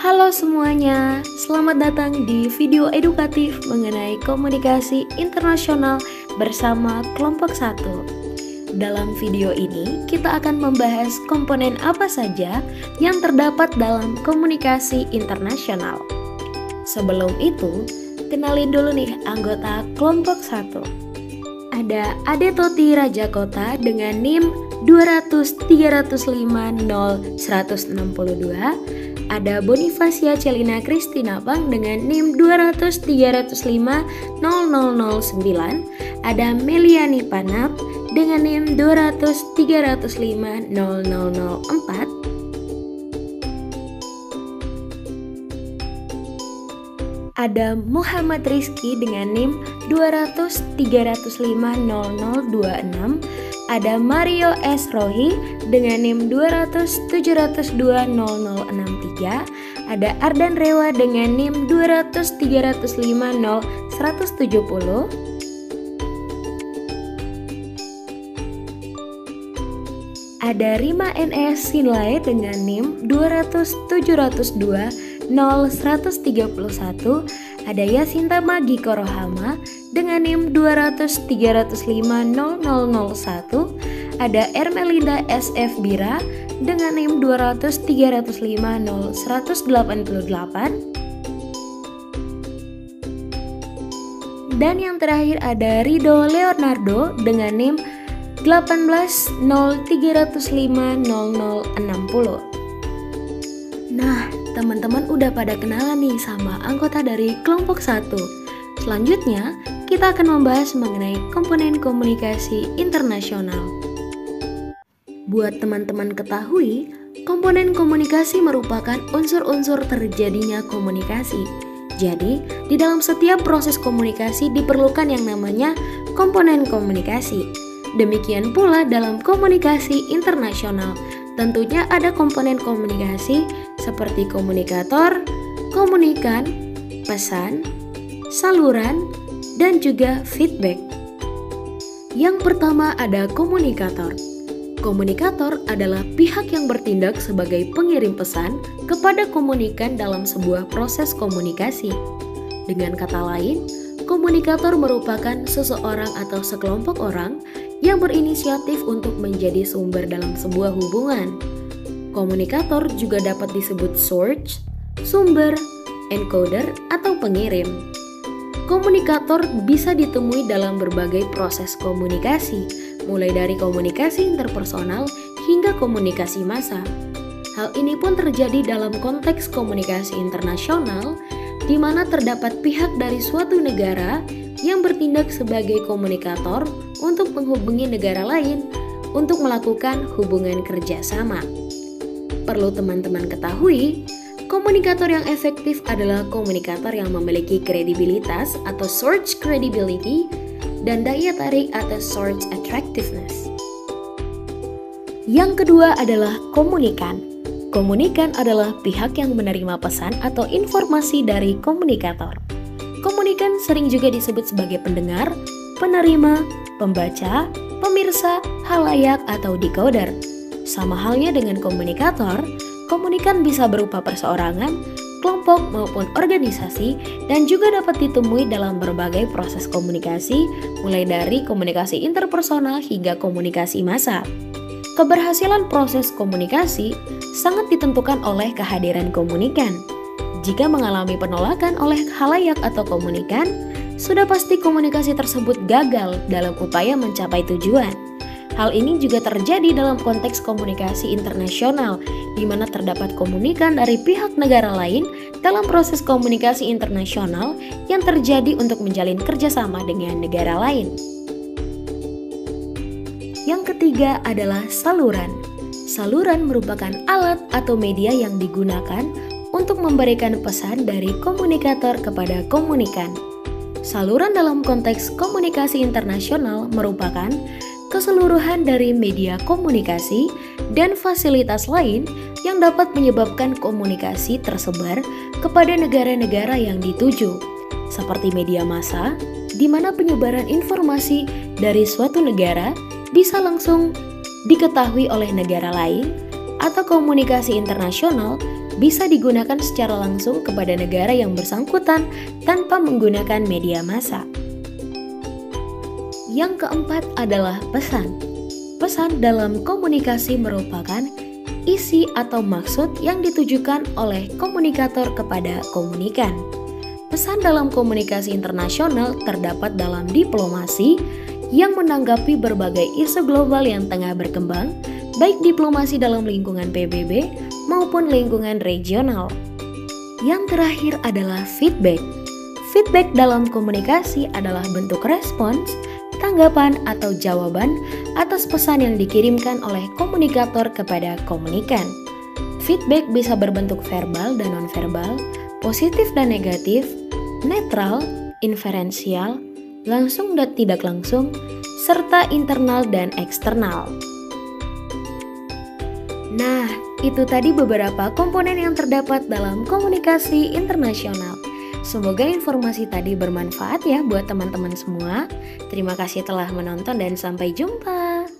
Halo semuanya, selamat datang di video edukatif mengenai komunikasi internasional bersama kelompok 1. Dalam video ini, kita akan membahas komponen apa saja yang terdapat dalam komunikasi internasional. Sebelum itu, kenalin dulu nih anggota kelompok 1. Ada Ade Toti Rajakota dengan NIM 20030500162. Ada Bonifacia Celina Kristina Pang dengan NIM 20030500009. Ada Meliani Panap dengan NIM 20030500004. Ada Muhammad Rizky dengan NIM 20030500026. Ada Mario S. Rohi dengan NIM 20070020063. Ada Ardan Rewa dengan NIM 20030500170. Ada Rima NS Sinlay dengan NIM 20070200131. Ada Yasinta Magi Korohama dengan NIM 20030500001. Ada Ermelinda SF Bira dengan NIM 20030500188. Dan yang terakhir ada Rido Leonardo dengan NIM 18030500060. Nah, teman-teman udah pada kenalan nih sama anggota dari kelompok 1. Selanjutnya, kita akan membahas mengenai komponen komunikasi internasional. Buat teman-teman ketahui, komponen komunikasi merupakan unsur-unsur terjadinya komunikasi. Jadi, di dalam setiap proses komunikasi diperlukan yang namanya komponen komunikasi. Demikian pula dalam komunikasi internasional. Tentunya ada komponen komunikasi seperti komunikator, komunikan, pesan, saluran, dan juga feedback. Yang pertama ada komunikator. Komunikator adalah pihak yang bertindak sebagai pengirim pesan kepada komunikan dalam sebuah proses komunikasi. Dengan kata lain, komunikator merupakan seseorang atau sekelompok orang yang berinisiatif untuk menjadi sumber dalam sebuah hubungan. Komunikator juga dapat disebut source, sumber, encoder, atau pengirim. Komunikator bisa ditemui dalam berbagai proses komunikasi, mulai dari komunikasi interpersonal hingga komunikasi massa. Hal ini pun terjadi dalam konteks komunikasi internasional, di mana terdapat pihak dari suatu negara yang bertindak sebagai komunikator untuk menghubungi negara lain untuk melakukan hubungan kerjasama. Perlu teman-teman ketahui, komunikator yang efektif adalah komunikator yang memiliki kredibilitas atau source credibility dan daya tarik atau source attractiveness. Yang kedua adalah komunikan. Komunikan adalah pihak yang menerima pesan atau informasi dari komunikator. Komunikan sering juga disebut sebagai pendengar, penerima, pembaca, pemirsa, halayak, atau decoder. Sama halnya dengan komunikator, komunikan bisa berupa perseorangan, kelompok, maupun organisasi, dan juga dapat ditemui dalam berbagai proses komunikasi, mulai dari komunikasi interpersonal hingga komunikasi massa. Keberhasilan proses komunikasi sangat ditentukan oleh kehadiran komunikan. Jika mengalami penolakan oleh halayak atau komunikan, sudah pasti komunikasi tersebut gagal dalam upaya mencapai tujuan. Hal ini juga terjadi dalam konteks komunikasi internasional, di mana terdapat komunikan dari pihak negara lain dalam proses komunikasi internasional yang terjadi untuk menjalin kerjasama dengan negara lain. Yang ketiga adalah saluran. Saluran merupakan alat atau media yang digunakan untuk memberikan pesan dari komunikator kepada komunikan. Saluran dalam konteks komunikasi internasional merupakan keseluruhan dari media komunikasi dan fasilitas lain yang dapat menyebabkan komunikasi tersebar kepada negara-negara yang dituju, seperti media massa, di mana penyebaran informasi dari suatu negara bisa langsung diketahui oleh negara lain, atau komunikasi internasional bisa digunakan secara langsung kepada negara yang bersangkutan tanpa menggunakan media massa. Yang keempat adalah pesan. Pesan dalam komunikasi merupakan isi atau maksud yang ditujukan oleh komunikator kepada komunikan. Pesan dalam komunikasi internasional terdapat dalam diplomasi yang menanggapi berbagai isu global yang tengah berkembang, baik diplomasi dalam lingkungan PBB maupun lingkungan regional. Yang terakhir adalah feedback. Feedback dalam komunikasi adalah bentuk respons, tanggapan atau jawaban atas pesan yang dikirimkan oleh komunikator kepada komunikan. Feedback bisa berbentuk verbal dan nonverbal, positif dan negatif, netral, inferensial, langsung dan tidak langsung, serta internal dan eksternal. Nah, itu tadi beberapa komponen yang terdapat dalam komunikasi internasional. Semoga informasi tadi bermanfaat ya buat teman-teman semua. Terima kasih telah menonton dan sampai jumpa.